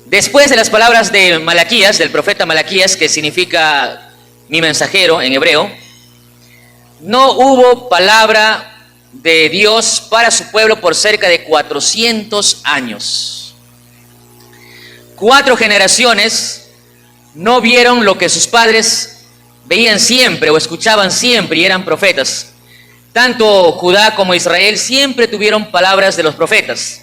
Después de las palabras de Malaquías, del profeta Malaquías, que significa mi mensajero en hebreo, no hubo palabra de Dios para su pueblo por cerca de 400 años. 4 generaciones no vieron lo que sus padres veían siempre o escuchaban siempre y eran profetas. Tanto Judá como Israel siempre tuvieron palabras de los profetas.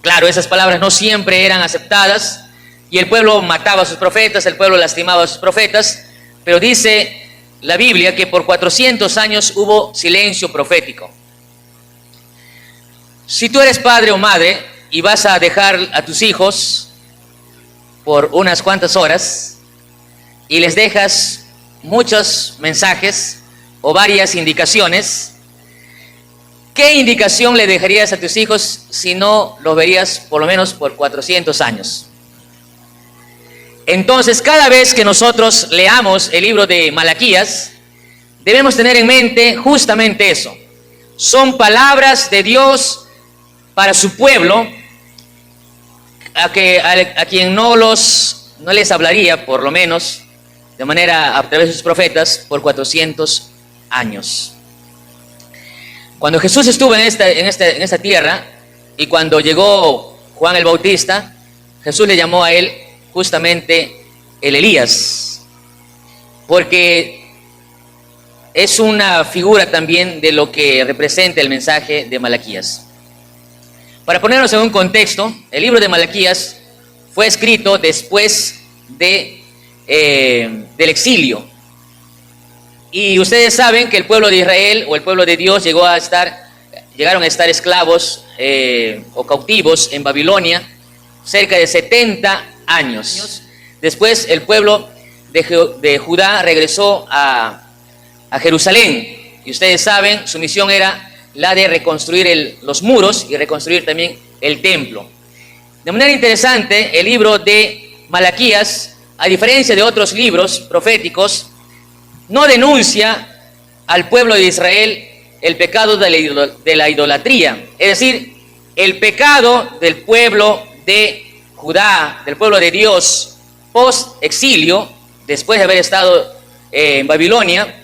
Claro, esas palabras no siempre eran aceptadas y el pueblo mataba a sus profetas, el pueblo lastimaba a sus profetas, pero dice la Biblia que por 400 años hubo silencio profético. Si tú eres padre o madre y vas a dejar a tus hijos por unas cuantas horas y les dejas muchos mensajes o varias indicaciones, ¿qué indicación le dejarías a tus hijos si no los verías por lo menos por 400 años? Entonces, cada vez que nosotros leamos el libro de Malaquías, debemos tener en mente justamente eso. Son palabras de Dios para su pueblo, a quien no les hablaría, por lo menos, de manera a través de sus profetas, por 400 años. Cuando Jesús estuvo en esta tierra y cuando llegó Juan el Bautista, Jesús le llamó a él justamente el Elías, porque es una figura también de lo que representa el mensaje de Malaquías. Para ponernos en un contexto, el libro de Malaquías fue escrito después del exilio. Y ustedes saben que el pueblo de Israel o el pueblo de Dios llegaron a estar esclavos o cautivos en Babilonia cerca de 70 años. Después el pueblo de Judá regresó a Jerusalén. Y ustedes saben, su misión era la de reconstruir los muros y reconstruir también el templo. De manera interesante, el libro de Malaquías, a diferencia de otros libros proféticos, no denuncia al pueblo de Israel el pecado de la idolatría. Es decir, el pecado del pueblo de Judá, del pueblo de Dios, post-exilio, después de haber estado en Babilonia,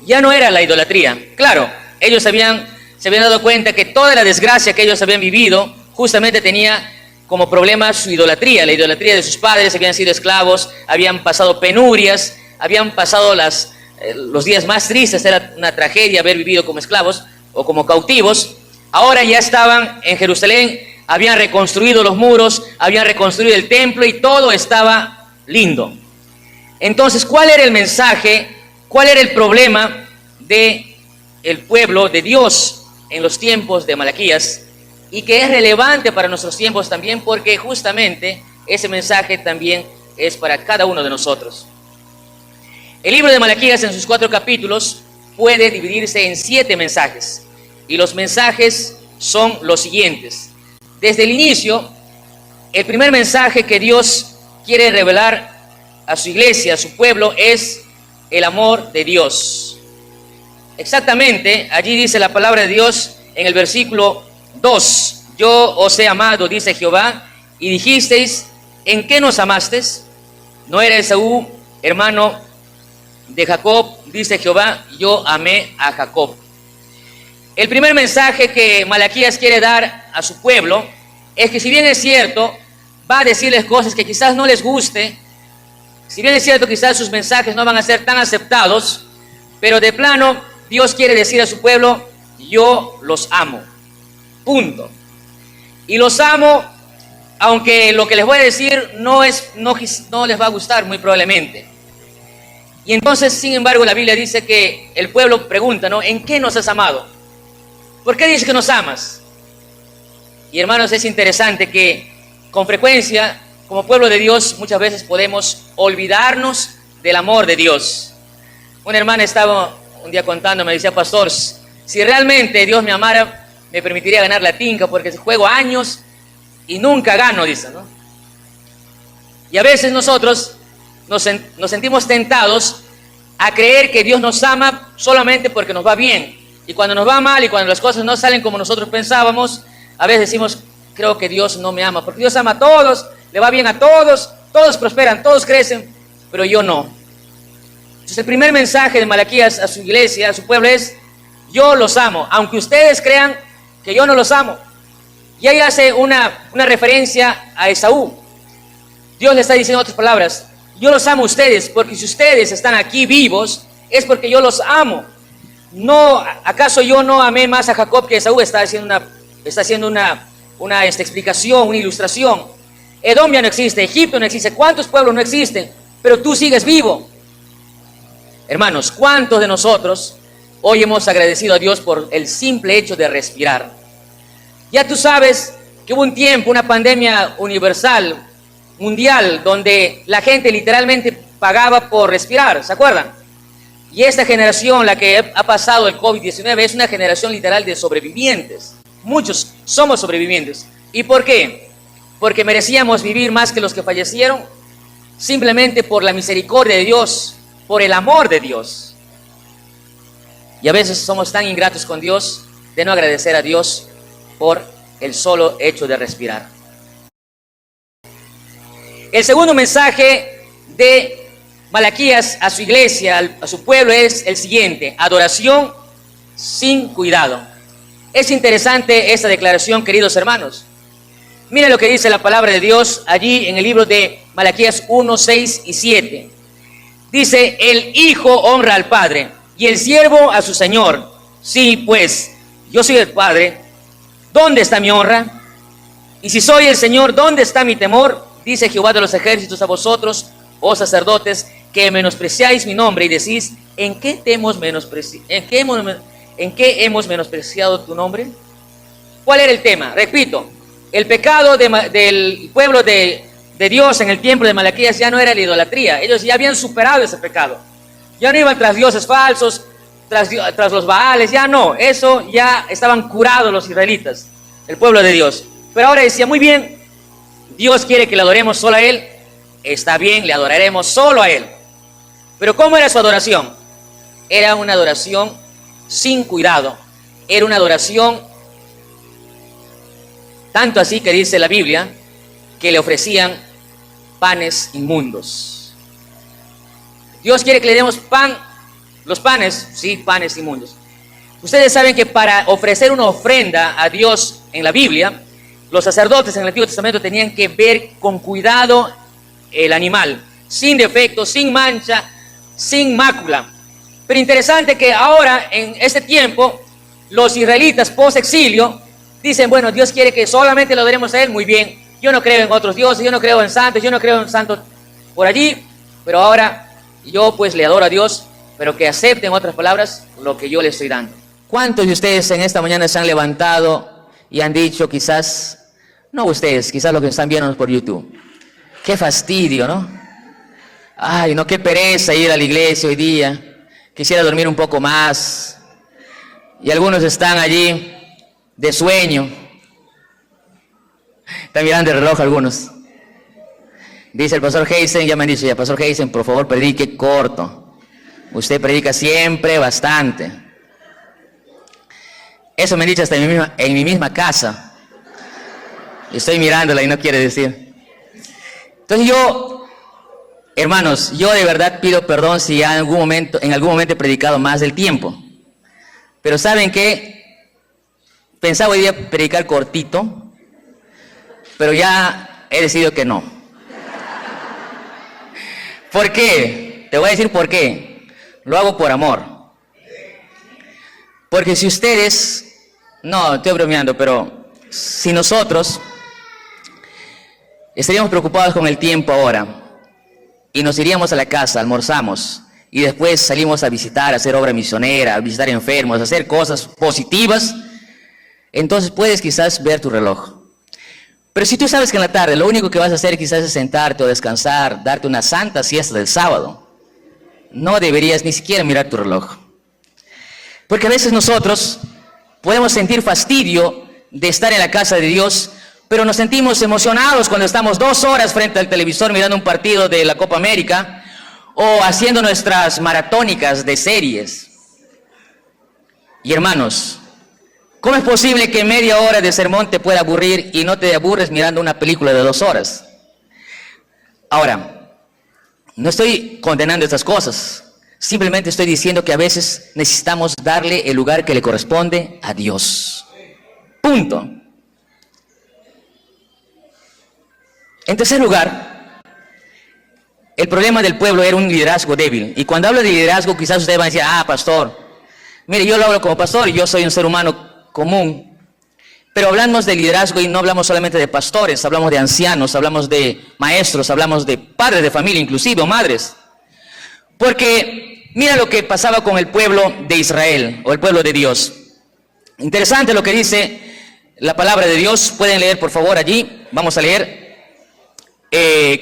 ya no era la idolatría. Claro, ellos se habían dado cuenta que toda la desgracia que ellos habían vivido justamente tenía como problema su idolatría, la idolatría de sus padres. Habían sido esclavos, habían pasado penurias, habían pasado los días más tristes. Era una tragedia haber vivido como esclavos o como cautivos. Ahora ya estaban en Jerusalén, habían reconstruido los muros, habían reconstruido el templo y todo estaba lindo. Entonces, ¿cuál era el mensaje? ¿Cuál era el problema del pueblo de Dios en los tiempos de Malaquías? Y que es relevante para nuestros tiempos también, porque justamente ese mensaje también es para cada uno de nosotros. El libro de Malaquías, en sus 4 capítulos, puede dividirse en 7 mensajes. Y los mensajes son los siguientes. Desde el inicio, el primer mensaje que Dios quiere revelar a su iglesia, a su pueblo, es el amor de Dios. Exactamente, allí dice la palabra de Dios en el versículo 2. Yo os he amado, dice Jehová, y dijisteis, ¿en qué nos amasteis? ¿No era Esaú, hermano de Jacob? Dice Jehová, yo amé a Jacob. El primer mensaje que Malaquías quiere dar a su pueblo es que, si bien es cierto, va a decirles cosas que quizás no les guste, si bien es cierto, quizás sus mensajes no van a ser tan aceptados, pero de plano Dios quiere decir a su pueblo, yo los amo. Punto. Y los amo, aunque lo que les voy a decir no les va a gustar muy probablemente. Y entonces, sin embargo, la Biblia dice que el pueblo pregunta, ¿no? ¿En qué nos has amado? ¿Por qué dices que nos amas? Y hermanos, es interesante que con frecuencia, como pueblo de Dios, muchas veces podemos olvidarnos del amor de Dios. Una hermana estaba un día contando, me decía, pastor, si realmente Dios me amara, me permitiría ganar la tinca, porque juego años y nunca gano, dice, ¿no? Y a veces nosotros nos sentimos tentados a creer que Dios nos ama solamente porque nos va bien. Y cuando nos va mal y cuando las cosas no salen como nosotros pensábamos, a veces decimos, creo que Dios no me ama, porque Dios ama a todos le va bien a todos, todos prosperan, todos crecen, pero yo no. Entonces el primer mensaje de Malaquías a su iglesia, a su pueblo es: yo los amo, aunque ustedes crean que yo no los amo. Y ahí hace una referencia a Esaú. Dios le está diciendo otras palabras: yo los amo a ustedes, porque si ustedes están aquí vivos, es porque yo los amo. No, ¿acaso yo no amé más a Jacob que a Esaú? Está haciendo una explicación, una ilustración. Edom ya no existe, Egipto no existe, ¿cuántos pueblos no existen? Pero tú sigues vivo. Hermanos, ¿cuántos de nosotros hoy hemos agradecido a Dios por el simple hecho de respirar? Ya tú sabes que hubo un tiempo, una pandemia universal, mundial, donde la gente literalmente pagaba por respirar, ¿se acuerdan? Y esta generación, la que ha pasado el COVID-19, es una generación literal de sobrevivientes. Muchos somos sobrevivientes. ¿Y por qué? Porque merecíamos vivir más que los que fallecieron, simplemente por la misericordia de Dios, por el amor de Dios. Y a veces somos tan ingratos con Dios de no agradecer a Dios por el solo hecho de respirar. El segundo mensaje de Malaquías a su iglesia, a su pueblo, es el siguiente: adoración sin cuidado. Es interesante esta declaración, queridos hermanos. Miren lo que dice la palabra de Dios allí en el libro de Malaquías 1, 6 y 7. Dice: el hijo honra al padre y el siervo a su señor. Sí, pues, yo soy el padre, ¿dónde está mi honra? Y si soy el Señor, ¿dónde está mi temor? Dice Jehová de los ejércitos a vosotros, oh sacerdotes, que menospreciáis mi nombre y decís: ¿en qué hemos menospreciado tu nombre? ¿Cuál era el tema? Repito, el pecado del pueblo de Dios en el tiempo de Malaquías ya no era la idolatría. Ellos ya habían superado ese pecado. Ya no iban tras dioses falsos, tras los Baales, ya no. Eso ya estaban curados los israelitas, el pueblo de Dios. Pero ahora decía: muy bien, Dios quiere que le adoremos solo a Él. Está bien, le adoraremos solo a Él. Pero ¿cómo era su adoración? Era una adoración sin cuidado. Era una adoración tanto así que dice la Biblia que le ofrecían panes inmundos. Dios quiere que le demos pan, los panes, sí, panes inmundos. Ustedes saben que para ofrecer una ofrenda a Dios en la Biblia, los sacerdotes en el Antiguo Testamento tenían que ver con cuidado el animal, sin defecto, sin mancha, sin mácula. Pero interesante que ahora, en este tiempo, los israelitas post-exilio dicen: bueno, Dios quiere que solamente lo adoremos a Él. Muy bien, yo no creo en otros dioses, yo no creo en santos, yo no creo en santos por allí, pero ahora yo pues le adoro a Dios, pero que acepten, en otras palabras, lo que yo le estoy dando. ¿Cuántos de ustedes en esta mañana se han levantado y han dicho, quizás, no ustedes, quizás los que están viéndonos por YouTube: qué fastidio, ¿no? Ay, no, qué pereza ir a la iglesia hoy día, quisiera dormir un poco más? Y algunos están allí de sueño, están mirando el reloj algunos. Dice el pastor Heisen, ya me han dicho ya: pastor Heisen, por favor predique corto, usted predica siempre bastante. Eso me han dicho hasta en mi misma casa. Estoy mirándola y no quiere decir. Entonces yo, hermanos, yo de verdad pido perdón si en algún momento he predicado más del tiempo. Pero ¿saben qué? Pensaba hoy día predicar cortito, pero ya he decidido que no. ¿Por qué? Te voy a decir por qué. Lo hago por amor. Porque si ustedes, no, estoy bromeando, pero si nosotros estaríamos preocupados con el tiempo ahora y nos iríamos a la casa, almorzamos y después salimos a visitar, a hacer obra misionera, a visitar enfermos, a hacer cosas positivas, entonces puedes quizás ver tu reloj. Pero si tú sabes que en la tarde lo único que vas a hacer quizás es sentarte o descansar, darte una santa siesta del sábado, no deberías ni siquiera mirar tu reloj. Porque a veces nosotros podemos sentir fastidio de estar en la casa de Dios, pero nos sentimos emocionados cuando estamos 2 horas frente al televisor mirando un partido de la Copa América o haciendo nuestras maratónicas de series. Y hermanos, ¿cómo es posible que media hora de sermón te pueda aburrir y no te aburres mirando una película de 2 horas? Ahora, no estoy condenando estas cosas. Simplemente estoy diciendo que a veces necesitamos darle el lugar que le corresponde a Dios. Punto. En tercer lugar, el problema del pueblo era un liderazgo débil. Y cuando hablo de liderazgo, quizás ustedes van a decir, pastor, mire, yo lo hablo como pastor y yo soy un ser humano común. Pero hablamos de liderazgo y no hablamos solamente de pastores, hablamos de ancianos, hablamos de maestros, hablamos de padres de familia inclusive, o madres. Porque mira lo que pasaba con el pueblo de Israel, o el pueblo de Dios. Interesante lo que dice la palabra de Dios. Pueden leer por favor allí. Vamos a leer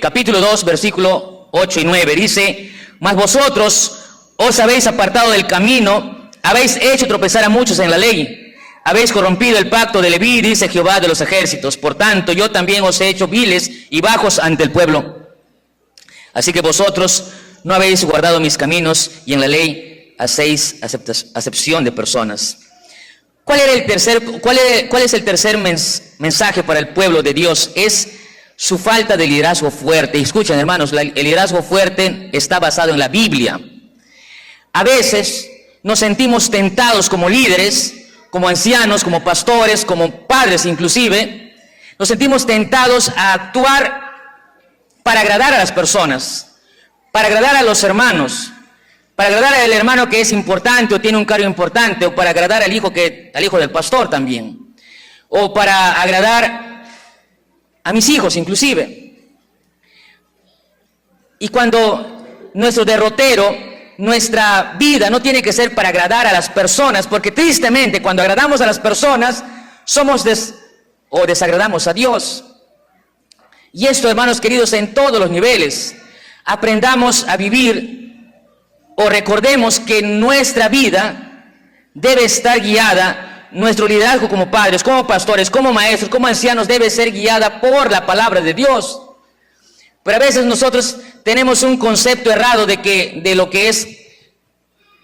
capítulo 2, versículo 8 y 9. Dice, mas vosotros os habéis apartado del camino, habéis hecho tropezar a muchos en la ley, habéis corrompido el pacto de Leví, dice Jehová de los ejércitos. Por tanto, yo también os he hecho viles y bajos ante el pueblo. Así que vosotros no habéis guardado mis caminos, y en la ley hacéis acepción de personas. ¿Cuál es el tercer mensaje para el pueblo de Dios? Es su falta de liderazgo fuerte. Y escuchen, hermanos, el liderazgo fuerte está basado en la Biblia. A veces nos sentimos tentados como líderes, como ancianos, como pastores, como padres inclusive. Nos sentimos tentados a actuar para agradar a las personas, para agradar a los hermanos, para agradar al hermano que es importante o tiene un cargo importante, o para agradar al hijo del pastor también, o para agradar a mis hijos inclusive. Y cuando nuestro derrotero, nuestra vida no tiene que ser para agradar a las personas, porque tristemente cuando agradamos a las personas desagradamos a Dios. Y esto, hermanos queridos, en todos los niveles. Aprendamos a vivir, o recordemos que nuestra vida debe estar guiada, nuestro liderazgo como padres, como pastores, como maestros, como ancianos, debe ser guiada por la palabra de Dios. Pero a veces nosotros tenemos un concepto errado de lo que es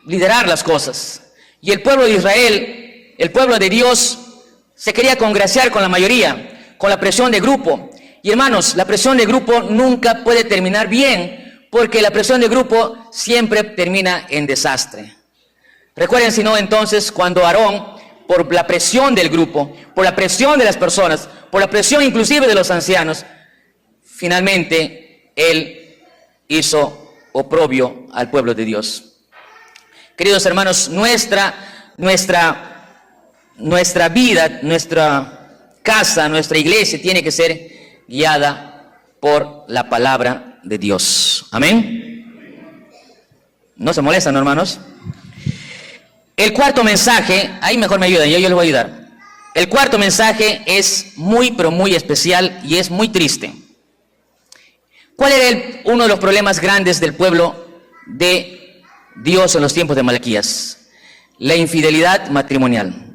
liderar las cosas. Y el pueblo de Israel, el pueblo de Dios, se quería congraciar con la mayoría, con la presión de grupo. Y hermanos, la presión de grupo nunca puede terminar bien, porque la presión de grupo siempre termina en desastre. Recuerden, si no, entonces, cuando Aarón, por la presión del grupo, por la presión de las personas, por la presión inclusive de los ancianos, finalmente él hizo oprobio al pueblo de Dios. Queridos hermanos, nuestra vida, nuestra casa, nuestra iglesia tiene que ser guiada por la palabra de Dios. Amén. ¿No se molestan, hermanos? El cuarto mensaje, ahí mejor me ayudan, yo les voy a ayudar. El cuarto mensaje es muy, pero muy especial y es muy triste. ¿Cuál era uno de los problemas grandes del pueblo de Dios en los tiempos de Malaquías? La infidelidad matrimonial.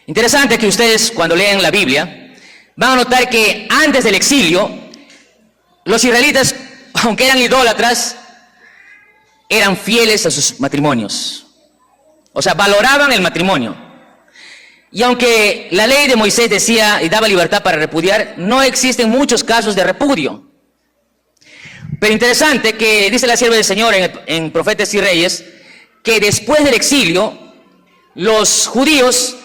Interesante que ustedes, cuando leen la Biblia, van a notar que antes del exilio, los israelitas, aunque eran idólatras, eran fieles a sus matrimonios. O sea, valoraban el matrimonio. Y aunque la ley de Moisés decía y daba libertad para repudiar, no existen muchos casos de repudio. Pero interesante que dice la sierva del Señor en Profetas y Reyes, que después del exilio, los judíos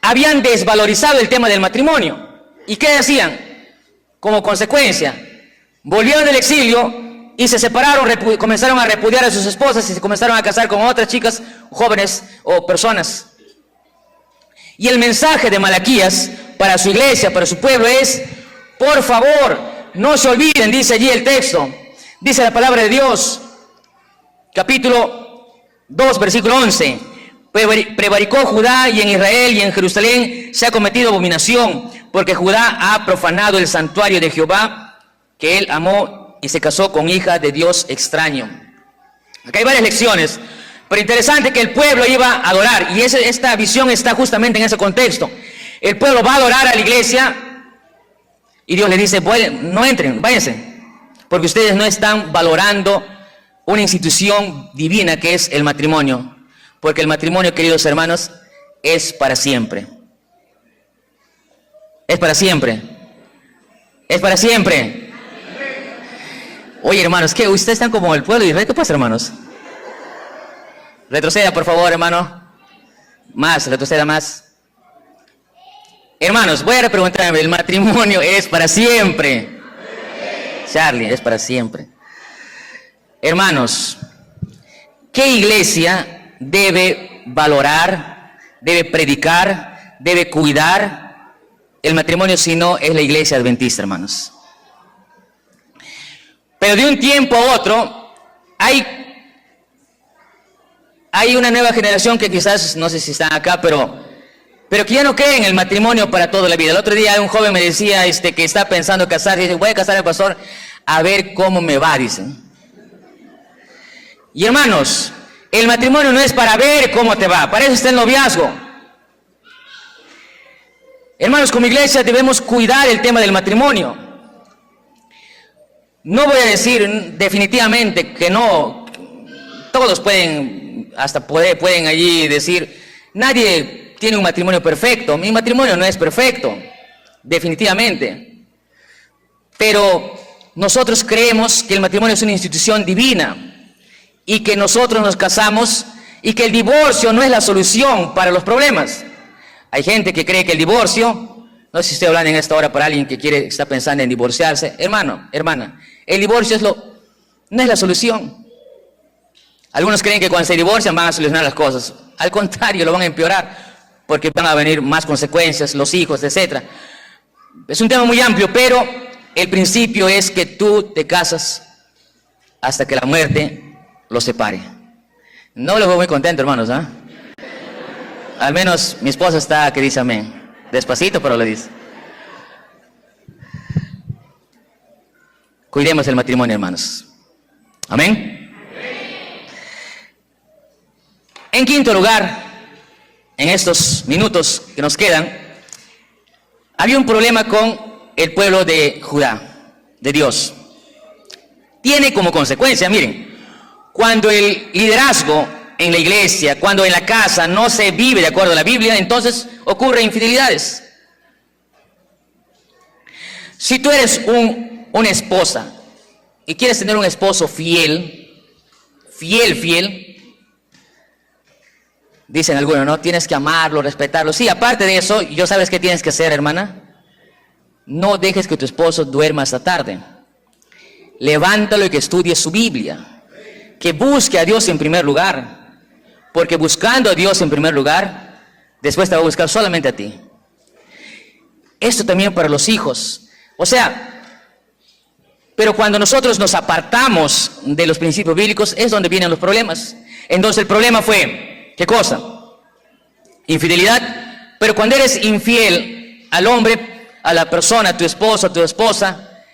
habían desvalorizado el tema del matrimonio. ¿Y qué hacían? Como consecuencia, volvieron del exilio y se separaron, comenzaron a repudiar a sus esposas y se comenzaron a casar con otras chicas, jóvenes o personas. Y el mensaje de Malaquías para su iglesia, para su pueblo es, por favor, no se olviden, dice allí el texto, dice la palabra de Dios, capítulo 2, versículo 11, prevaricó Judá y en Israel y en Jerusalén se ha cometido abominación, porque Judá ha profanado el santuario de Jehová, que él amó, y se casó con hija de Dios extraño. Acá hay varias lecciones, pero interesante que el pueblo iba a adorar, y esta visión está justamente en ese contexto. El pueblo va a adorar a la iglesia, y Dios le dice, no entren, váyanse, porque ustedes no están valorando una institución divina que es el matrimonio, porque el matrimonio, queridos hermanos, es para siempre. Es para siempre. Es para siempre. Oye, hermanos, ¿qué? ¿Ustedes están como el pueblo de Israel? ¿Qué pasa, hermanos? Retroceda, por favor, hermano. Más, retroceda más. Hermanos, voy a preguntarme, ¿el matrimonio es para siempre? Charlie, es para siempre. Hermanos, ¿qué iglesia debe valorar, debe predicar, debe cuidar el matrimonio si no es la iglesia adventista, hermanos? Pero de un tiempo a otro hay una nueva generación que quizás, no sé si están acá, pero que ya no cree en el matrimonio para toda la vida. El otro día un joven me decía que está pensando casarse, dice, voy a casarme, pastor, a ver cómo me va, dicen. Y hermanos, el matrimonio no es para ver cómo te va, para eso está el noviazgo. Hermanos, como iglesia debemos cuidar el tema del matrimonio. No voy a decir definitivamente que no, todos pueden, hasta pueden allí decir, nadie tiene un matrimonio perfecto, mi matrimonio no es perfecto, definitivamente. Pero nosotros creemos que el matrimonio es una institución divina y que nosotros nos casamos y que el divorcio no es la solución para los problemas. Hay gente que cree que el divorcio, no sé si estoy hablando en esta hora para alguien que está pensando en divorciarse, hermano, hermana, el divorcio no es la solución. Algunos creen que cuando se divorcian van a solucionar las cosas. Al contrario, lo van a empeorar porque van a venir más consecuencias, los hijos, etc. Es un tema muy amplio, pero el principio es que tú te casas hasta que la muerte los separe. No lo veo muy contento, hermanos, ¿ah? Al menos mi esposa está que dice amén. Despacito, pero lo dice. Cuidemos el matrimonio, hermanos. Amén. En quinto lugar, en estos minutos que nos quedan, había un problema con el pueblo de Judá, de Dios. Tiene como consecuencia, miren, cuando el liderazgo en la iglesia, cuando en la casa no se vive de acuerdo a la Biblia, entonces ocurren infidelidades. Si tú eres una esposa y quieres tener un esposo fiel, dicen algunos, ¿no? Tienes que amarlo, respetarlo. Sí, aparte de eso, ¿yo sabes qué tienes que hacer, hermana? No dejes que tu esposo duerma hasta tarde. Levántalo y que estudie su Biblia. Que busque a Dios en primer lugar. Porque buscando a Dios en primer lugar, después te va a buscar solamente a ti. Esto también para los hijos. O sea, pero cuando nosotros nos apartamos de los principios bíblicos, es donde vienen los problemas. Entonces el problema fue, ¿qué cosa? Infidelidad. Pero cuando eres infiel al hombre, a la persona, a tu esposo, a tu esposa,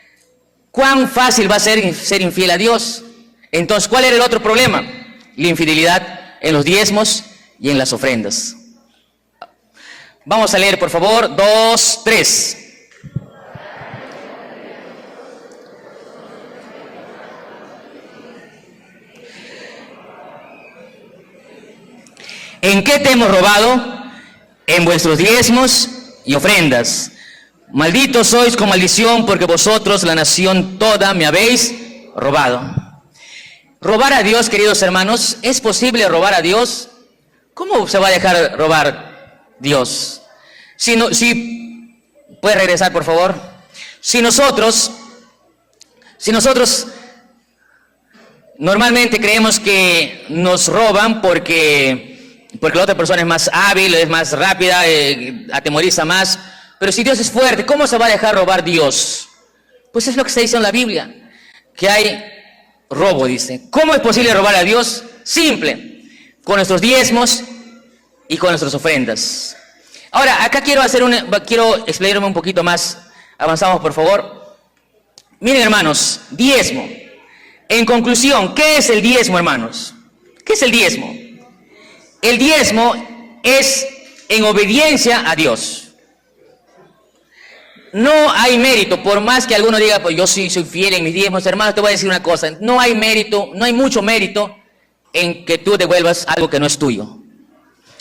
¿cuán fácil va a ser infiel a Dios? Entonces, ¿cuál era el otro problema? La infidelidad en los diezmos y en las ofrendas. Vamos a leer, por favor, 2, 3. ¿En qué te hemos robado? En vuestros diezmos y ofrendas. Malditos sois con maldición, porque vosotros, la nación toda, me habéis robado. Robar a Dios, queridos hermanos, ¿es posible robar a Dios? ¿Cómo se va a dejar robar Dios? ¿Puede regresar, por favor? Si nosotros normalmente creemos que nos roban porque la otra persona es más hábil, es más rápida, atemoriza más. Pero si Dios es fuerte, ¿cómo se va a dejar robar Dios? Pues es lo que se dice en la Biblia, que hay robo, dice. ¿Cómo es posible robar a Dios? Simple, con nuestros diezmos y con nuestras ofrendas. Ahora, acá quiero explayarme un poquito más. Avanzamos, por favor. Miren, hermanos, diezmo. En conclusión, ¿qué es el diezmo, hermanos? ¿Qué es el diezmo? El diezmo es en obediencia a Dios. No hay mérito, por más que alguno diga, pues yo sí soy fiel en mis diezmos, hermanos, te voy a decir una cosa, no hay mérito, no hay mucho mérito en que tú devuelvas algo que no es tuyo.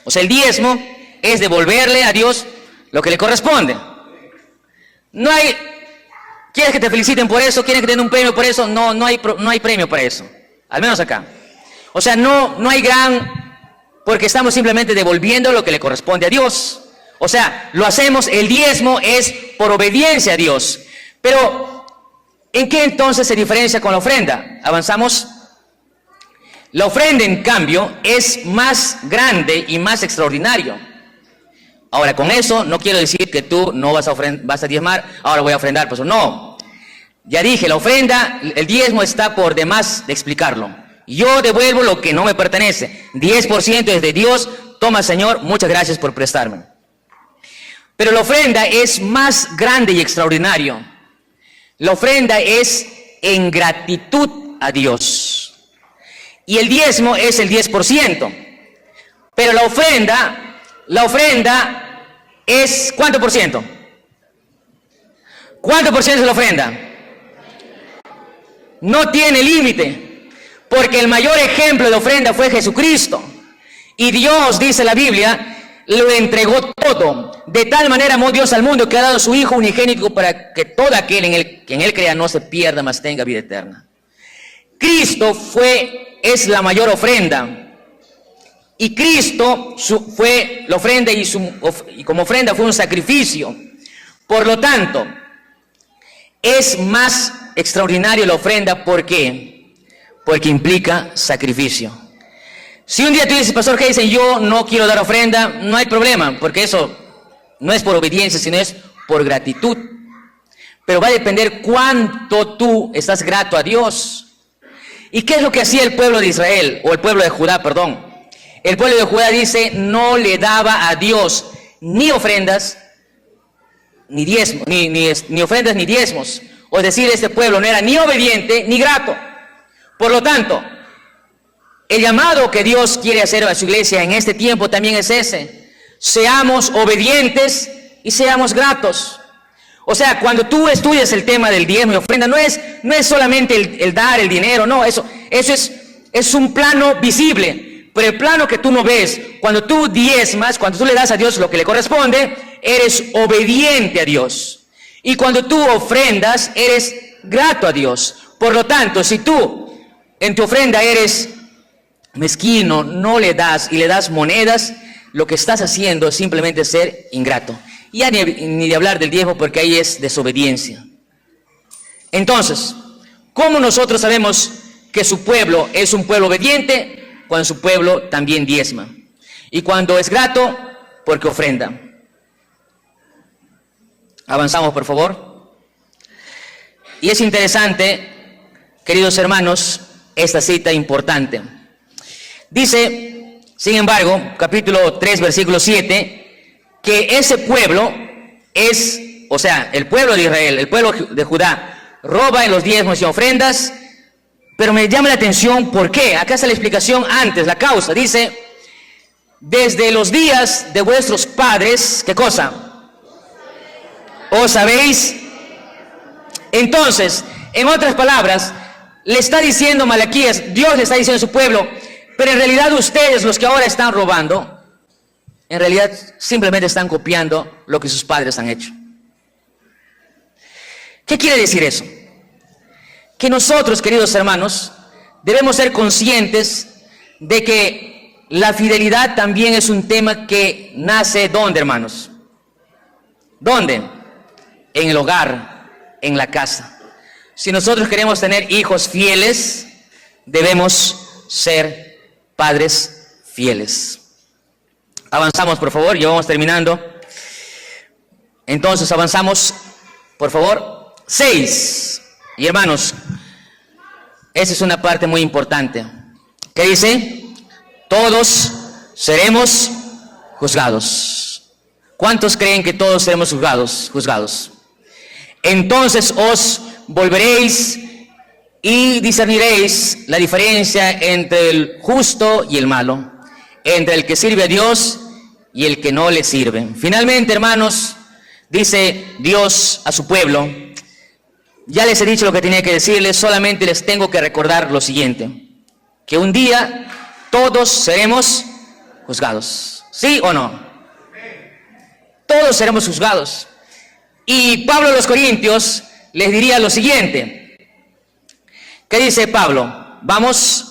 O sea, el diezmo es devolverle a Dios lo que le corresponde. No hay ¿Quieres que te feliciten por eso? ¿Quieres que te den un premio por eso? No, no hay premio para eso. Al menos acá. O sea, no hay porque estamos simplemente devolviendo lo que le corresponde a Dios. O sea, lo hacemos, el diezmo es por obediencia a Dios. Pero, ¿en qué entonces se diferencia con la ofrenda? Avanzamos. La ofrenda, en cambio, es más grande y más extraordinario. Ahora, con eso no quiero decir que tú no vas a diezmar, ahora voy a ofrendar, pues no. Ya dije, la ofrenda, el diezmo está por demás de explicarlo. Yo devuelvo lo que no me pertenece. 10% es de Dios, toma Señor, muchas gracias por prestarme. Pero la ofrenda es más grande y extraordinario. La ofrenda es en gratitud a Dios. Y el diezmo es el 10%. Pero la ofrenda es, ¿cuánto por ciento? ¿Cuánto por ciento es la ofrenda? No tiene límite, porque el mayor ejemplo de ofrenda fue Jesucristo. Y Dios, dice la Biblia, lo entregó todo. De tal manera amó Dios al mundo que ha dado a su Hijo unigénito para que todo aquel que en él crea no se pierda, mas tenga vida eterna. Cristo es la mayor ofrenda. Y Cristo fue la ofrenda y como ofrenda fue un sacrificio. Por lo tanto, es más extraordinario la ofrenda. ¿Por qué? Porque implica sacrificio. Si un día tú dices, pastor, ¿qué dicen? Yo no quiero dar ofrenda, no hay problema, porque eso no es por obediencia, sino es por gratitud. Pero va a depender cuánto tú estás grato a Dios. ¿Y qué es lo que hacía el pueblo de Israel? O el pueblo de Judá, perdón. El pueblo de Judá dice, no le daba a Dios ni ofrendas, ni diezmos, ni ofrendas ni diezmos. O decir, este pueblo no era ni obediente ni grato. Por lo tanto, el llamado que Dios quiere hacer a su iglesia en este tiempo también es ese. Seamos obedientes y seamos gratos. O sea, cuando tú estudias el tema del diezmo y ofrenda, no es solamente el dar el dinero, no, eso es un plano visible. Pero el plano que tú no ves, cuando tú diezmas, cuando tú le das a Dios lo que le corresponde, eres obediente a Dios. Y cuando tú ofrendas, eres grato a Dios. Por lo tanto, si tú en tu ofrenda eres mezquino, no le das y le das monedas, lo que estás haciendo es simplemente ser ingrato. Ya ni de hablar del diezmo, porque ahí es desobediencia. Entonces, ¿cómo nosotros sabemos que su pueblo es un pueblo obediente? Cuando su pueblo también diezma. Y cuando es grato, porque ofrenda. Avanzamos, por favor. Y es interesante, queridos hermanos, esta cita importante. Dice, sin embargo, capítulo 3, versículo 7, que ese pueblo es, o sea, el pueblo de Israel, el pueblo de Judá, roba en los diezmos y ofrendas. Pero me llama la atención, ¿por qué? Acá está la explicación antes, la causa. Dice, desde los días de vuestros padres, ¿qué cosa? ¿Os sabéis? Entonces, en otras palabras, le está diciendo Malaquías, Dios le está diciendo a su pueblo, pero en realidad ustedes, los que ahora están robando, en realidad simplemente están copiando lo que sus padres han hecho. ¿Qué quiere decir eso? Que nosotros, queridos hermanos, debemos ser conscientes de que la fidelidad también es un tema que nace, ¿dónde, hermanos? ¿Dónde? En el hogar, en la casa. Si nosotros queremos tener hijos fieles, debemos ser padres fieles. Avanzamos, por favor, ya vamos terminando. Entonces, avanzamos, por favor. 6. Y hermanos, esa es una parte muy importante. ¿Qué dice? Todos seremos juzgados. ¿Cuántos creen que todos seremos juzgados? Entonces os volveréis y discerniréis la diferencia entre el justo y el malo, entre el que sirve a Dios y el que no le sirve. Finalmente, hermanos, dice Dios a su pueblo, ya les he dicho lo que tenía que decirles, solamente les tengo que recordar lo siguiente, que un día todos seremos juzgados. ¿Sí o no? Todos seremos juzgados. Y Pablo a los Corintios les diría lo siguiente. ¿Qué dice Pablo? Vamos,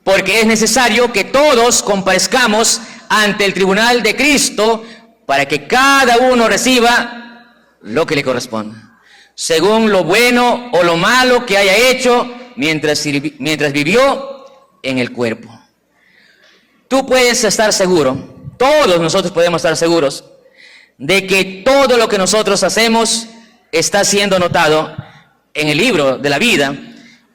porque es necesario que todos comparezcamos ante el tribunal de Cristo para que cada uno reciba lo que le corresponde, según lo bueno o lo malo que haya hecho mientras vivió en el cuerpo. Tú puedes estar seguro, todos nosotros podemos estar seguros de que todo lo que nosotros hacemos está siendo anotado en el libro de la vida,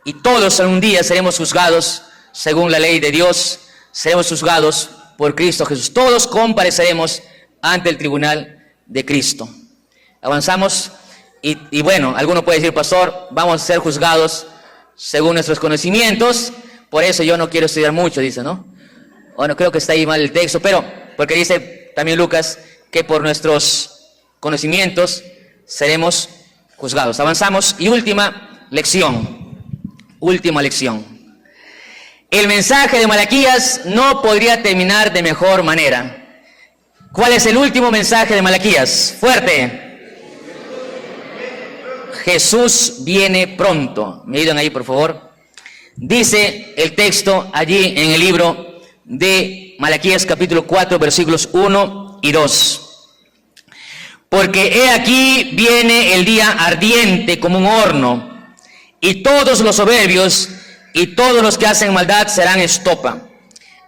y todos algún día seremos juzgados según la ley de Dios, seremos juzgados por Cristo Jesús. Todos compareceremos ante el tribunal de Cristo. Avanzamos y bueno, alguno puede decir, pastor, vamos a ser juzgados según nuestros conocimientos, por eso yo no quiero estudiar mucho, dice, ¿no? Bueno, creo que está ahí mal el texto, pero porque dice también Lucas que por nuestros conocimientos seremos juzgados. Avanzamos y última lección. El mensaje de Malaquías no podría terminar de mejor manera. ¿Cuál es el último mensaje de Malaquías? Fuerte. Jesús viene pronto. ¿Me ayudan ahí, por favor? Dice el texto allí en el libro de Malaquías capítulo 4, versículos 1 y 2. Porque he aquí viene el día ardiente como un horno, y todos los soberbios y todos los que hacen maldad serán estopa.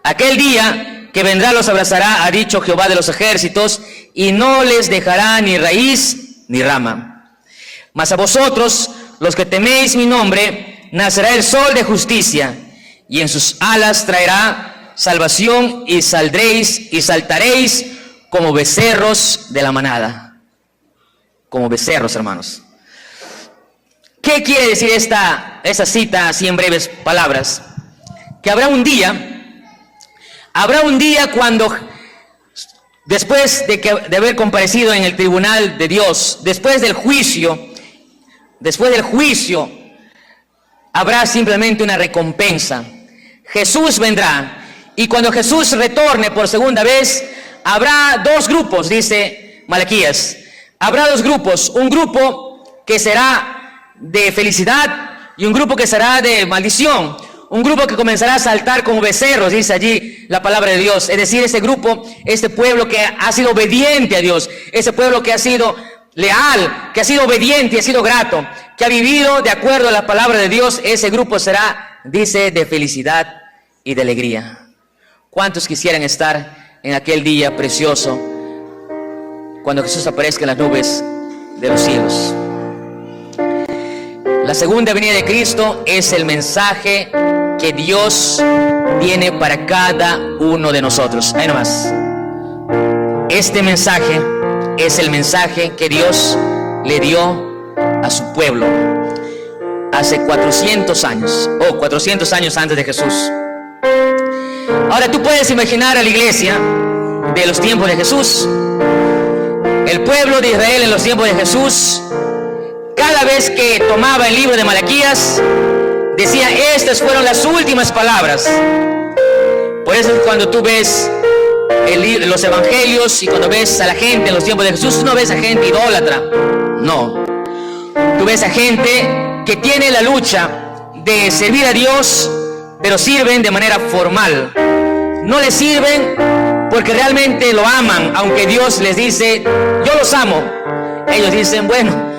Aquel día que vendrá los abrazará, ha dicho Jehová de los ejércitos, y no les dejará ni raíz ni rama. Mas a vosotros, los que teméis mi nombre, nacerá el sol de justicia, y en sus alas traerá salvación, y saldréis y saltaréis como becerros de la manada. Como becerros, hermanos. ¿Qué quiere decir esa cita así en breves palabras? Que habrá un día cuando, después de haber comparecido en el tribunal de Dios, después del juicio, habrá simplemente una recompensa. Jesús vendrá, y cuando Jesús retorne por segunda vez, habrá dos grupos, dice Malaquías. Habrá dos grupos, un grupo que será de felicidad y un grupo que será de maldición. Un grupo que comenzará a saltar como becerros, dice allí la palabra de Dios. Es decir, ese grupo, este pueblo que ha sido obediente a Dios, ese pueblo que ha sido leal, que ha sido obediente y ha sido grato, que ha vivido de acuerdo a la palabra de Dios, ese grupo será, dice, de felicidad y de alegría. ¿Cuántos quisieran estar en aquel día precioso cuando Jesús aparezca en las nubes de los cielos? La segunda venida de Cristo es el mensaje que Dios tiene para cada uno de nosotros. Ahí nomás. Este mensaje es el mensaje que Dios le dio a su pueblo hace 400 años, o 400 años antes de Jesús. Ahora tú puedes imaginar a la iglesia de los tiempos de Jesús, el pueblo de Israel en los tiempos de Jesús. Cada vez que tomaba el libro de Malaquías, decía, estas fueron las últimas palabras. Por eso cuando tú ves los evangelios y cuando ves a la gente en los tiempos de Jesús, no ves a gente idólatra, no. Tú ves a gente que tiene la lucha de servir a Dios, pero sirven de manera formal. No le sirven porque realmente lo aman, aunque Dios les dice, yo los amo. Ellos dicen, bueno,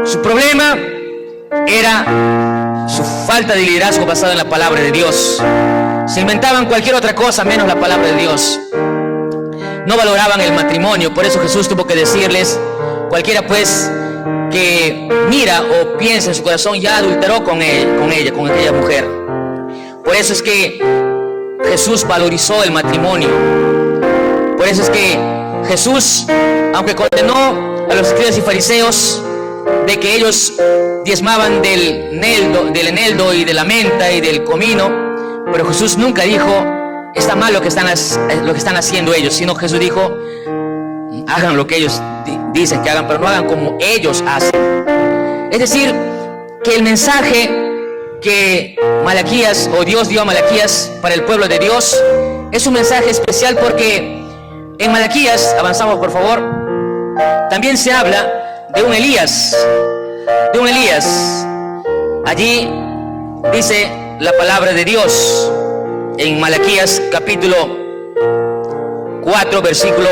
su problema era su falta de liderazgo basado en la palabra de Dios. Se inventaban cualquier otra cosa menos la palabra de Dios. No valoraban el matrimonio, por eso Jesús tuvo que decirles, cualquiera pues que mira o piensa en su corazón ya adulteró con aquella mujer. Por eso es que Jesús valorizó el matrimonio. Por eso es que Jesús, aunque condenó a los escribas y fariseos de que ellos diezmaban del eneldo y de la menta y del comino, pero Jesús nunca dijo, está mal lo que están haciendo ellos, sino Jesús dijo, hagan lo que ellos dicen que hagan, pero no hagan como ellos hacen. Es decir, que el mensaje que Malaquías, o Dios dio a Malaquías para el pueblo de Dios, es un mensaje especial porque en Malaquías, avanzamos por favor, también se habla de un Elías. Allí dice la palabra de Dios en Malaquías capítulo 4, versículo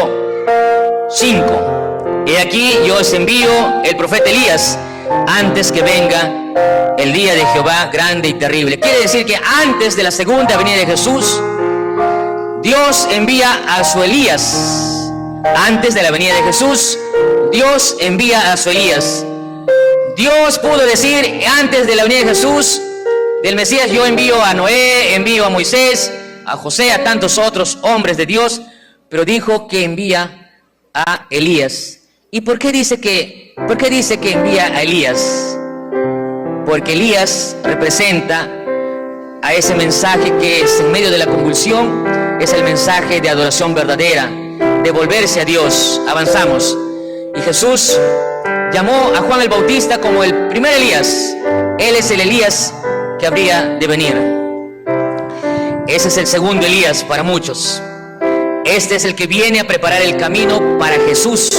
5. He aquí yo os envío el profeta Elías antes que venga el día de Jehová grande y terrible. Quiere decir que antes de la segunda venida de Jesús, Dios envía a su Elías. Antes de la venida de Jesús, Dios envía a su Elías. Dios pudo decir antes de la venida de Jesús, del Mesías, yo envío a Noé, envío a Moisés, a José, a tantos otros hombres de Dios, pero dijo que envía a Elías. ¿Y por qué dice que envía a Elías? Porque Elías representa a ese mensaje que es en medio de la convulsión, es el mensaje de adoración verdadera, de volverse a Dios. Avanzamos. Y Jesús llamó a Juan el Bautista como el primer Elías. Él es el Elías que habría de venir. Ese es el segundo Elías para muchos. Este es el que viene a preparar el camino para Jesús.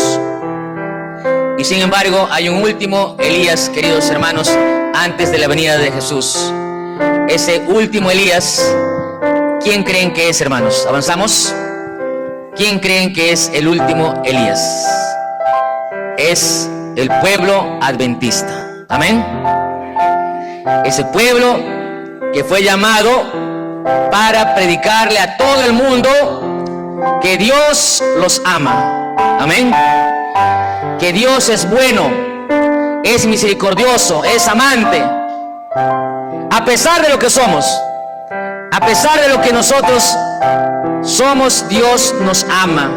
Y sin embargo, hay un último Elías, queridos hermanos, antes de la venida de Jesús. Ese último Elías, ¿quién creen que es, hermanos? Avanzamos. ¿Quién creen que es el último Elías? Es el pueblo adventista. Amén. Ese pueblo que fue llamado para predicarle a todo el mundo que Dios los ama. Amén. Que Dios es bueno, es misericordioso, es amante. A pesar de lo que somos, a pesar de lo que nosotros somos, Dios nos ama.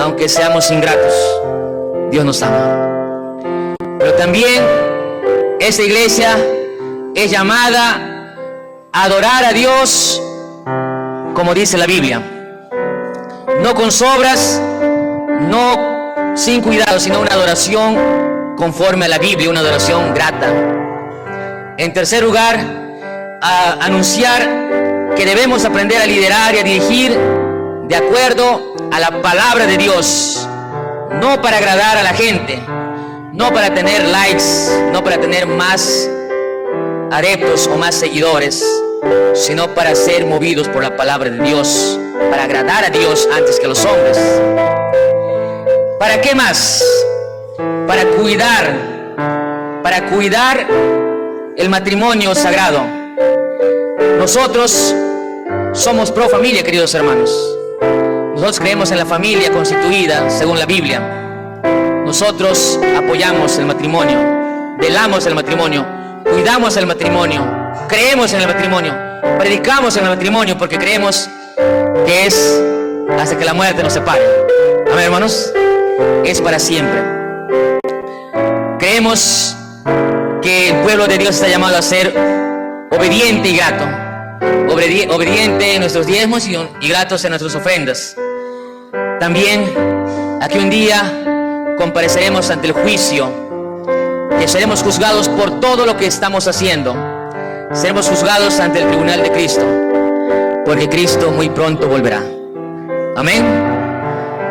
Aunque seamos ingratos, Dios nos ama. Pero también esta iglesia es llamada a adorar a Dios como dice la Biblia. No con sobras, no sin cuidado, sino una adoración conforme a la Biblia, una adoración grata. En tercer lugar, a anunciar que debemos aprender a liderar y a dirigir de acuerdo a la palabra de Dios, no para agradar a la gente, no para tener likes, no para tener más adeptos o más seguidores, sino para ser movidos por la palabra de Dios, para agradar a Dios antes que a los hombres. ¿Para qué más? Para cuidar el matrimonio sagrado. Nosotros somos pro familia, queridos hermanos. Nosotros creemos en la familia constituida según la Biblia. Nosotros apoyamos el matrimonio, velamos el matrimonio, cuidamos el matrimonio, creemos en el matrimonio, predicamos en el matrimonio porque creemos que es hasta que la muerte nos separe. Amén, hermanos. Es para siempre. Creemos que el pueblo de Dios está llamado a ser obediente y grato. Obediente en nuestros diezmos y gratos en nuestras ofrendas. También aquí un día compareceremos ante el juicio, que seremos juzgados por todo lo que estamos haciendo. Seremos juzgados ante el tribunal de Cristo, porque Cristo muy pronto volverá. Amén.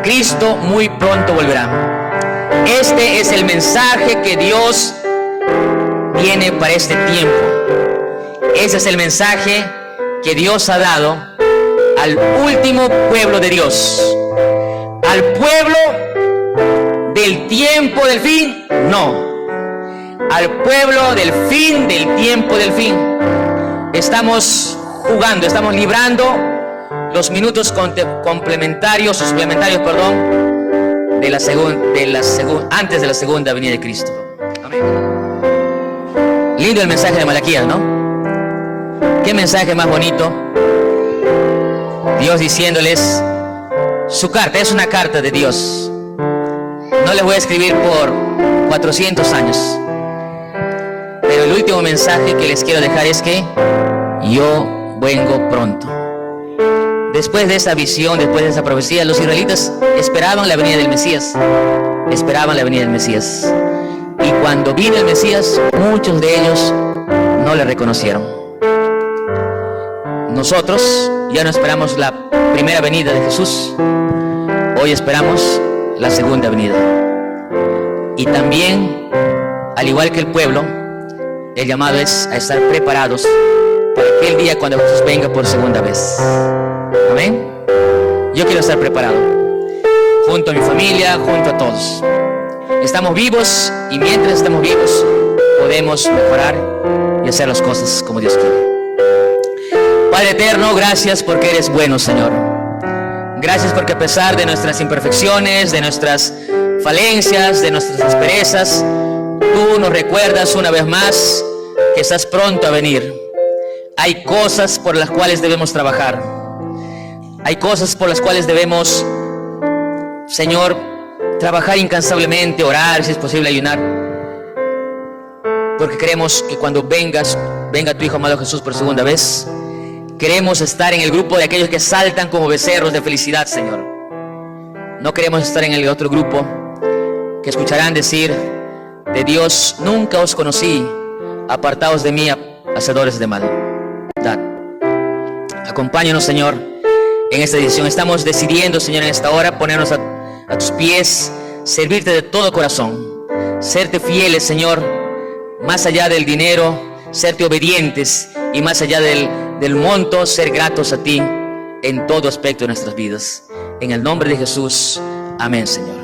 Cristo muy pronto volverá. Este es el mensaje que Dios tiene para este tiempo. Ese es el mensaje que Dios ha dado al último pueblo de Dios. Al pueblo del tiempo del fin, no. Al pueblo del fin, del tiempo del fin. Estamos jugando, estamos librando los minutos complementarios o suplementarios, antes de la segunda venida de Cristo. Amén. Lindo el mensaje de Malaquías, ¿no? Qué mensaje más bonito. Dios diciéndoles su carta, es una carta de Dios. No les voy a escribir por 400 años. Pero el último mensaje que les quiero dejar es que yo vengo pronto. Después de esa visión, después de esa profecía, los israelitas esperaban la venida del Mesías. Esperaban la venida del Mesías. Y cuando vino el Mesías, muchos de ellos no le reconocieron. Nosotros ya no esperamos la primera venida de Jesús. Hoy esperamos la segunda venida. Y también, al igual que el pueblo, el llamado es a estar preparados para aquel día cuando Jesús venga por segunda vez. Amén. Yo quiero estar preparado, junto a mi familia, junto a todos. Estamos vivos y mientras estamos vivos podemos mejorar y hacer las cosas como Dios quiere. Padre eterno, gracias porque eres bueno, Señor. Gracias porque a pesar de nuestras imperfecciones, de nuestras falencias, de nuestras asperezas, tú nos recuerdas una vez más que estás pronto a venir. Hay cosas por las cuales debemos trabajar. Hay cosas por las cuales debemos, Señor, trabajar incansablemente, orar, si es posible ayunar. Porque queremos que cuando venga tu Hijo amado Jesús por segunda vez, queremos estar en el grupo de aquellos que saltan como becerros de felicidad, Señor. No queremos estar en el otro grupo que escucharán decir de Dios: nunca os conocí, apartaos de mí, hacedores de maldad. Acompáñanos, Señor, en esta decisión. Estamos decidiendo, Señor, en esta hora ponernos a tus pies, servirte de todo corazón, serte fieles, Señor, más allá del dinero, serte obedientes, y más allá del monto, ser gratos a ti en todo aspecto de nuestras vidas. En el nombre de Jesús, amén, Señor.